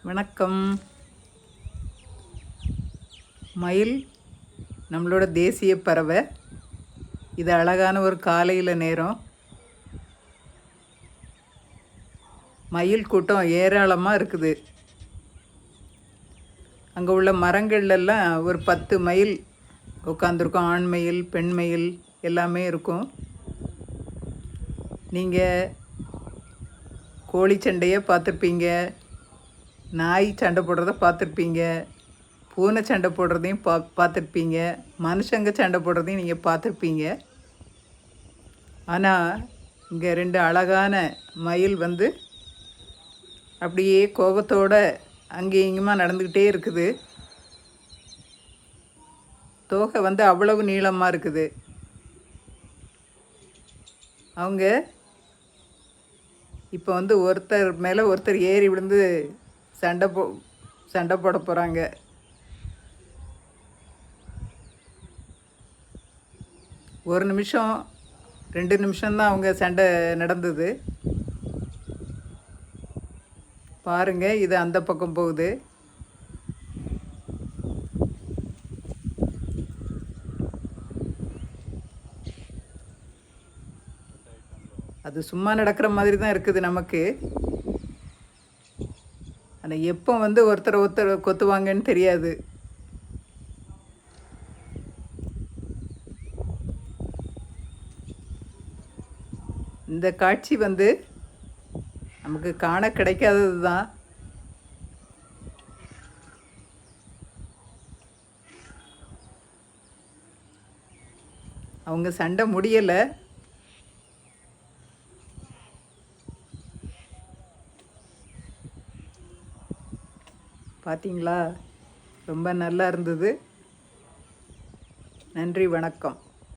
வணக்கம். மயில் நம்மளோட தேசிய பறவை. இது அழகான ஒரு காலையில் நேரம். மயில் கூட்டம் ஏராளமாக இருக்குது. அங்கே உள்ள மரங்கள்லாம் ஒரு 10 மயில் உட்காந்துருக்கோம். ஆண் மயில், பெண் மயில் எல்லாமே இருக்கும். நீங்கள் கோழி சண்டையை பார்த்துருப்பீங்க, நாய் சண்டை போடுறத பார்த்துருப்பீங்க, பூனை சண்டை போடுறதையும் பார்த்துருப்பீங்க, மனுஷங்க சண்டை போடுறதையும் நீங்கள் பார்த்துருப்பீங்க. ஆனால் இங்கே 2 அழகான மயில் அப்படியே கோபத்தோடு அங்கேயும் இங்குமா நடந்துக்கிட்டே இருக்குது. தோகை அவ்வளவு நீளமாக இருக்குது. அவங்க இப்போ ஒருத்தர் மேலே ஒருத்தர் ஏறி விழுந்து சண்டை போட போகிறாங்க. ஒரு நிமிஷம் 2 நிமிஷம்தான் அவங்க சண்டை நடந்தது. பாருங்கள், இது அந்த பக்கம் போகுது. அது சும்மா நடக்கிற மாதிரி தான் இருக்குது நமக்கு. ஆனால் எப்போ ஒருத்தர் கொத்துவாங்கன்னு தெரியாது. இந்த காட்சி நமக்கு காண கிடைக்காதது தான். அவங்க சண்டை முடியலை. பார்த்தீங்களா? ரொம்ப நல்லா இருந்தது. நன்றி, வணக்கம்.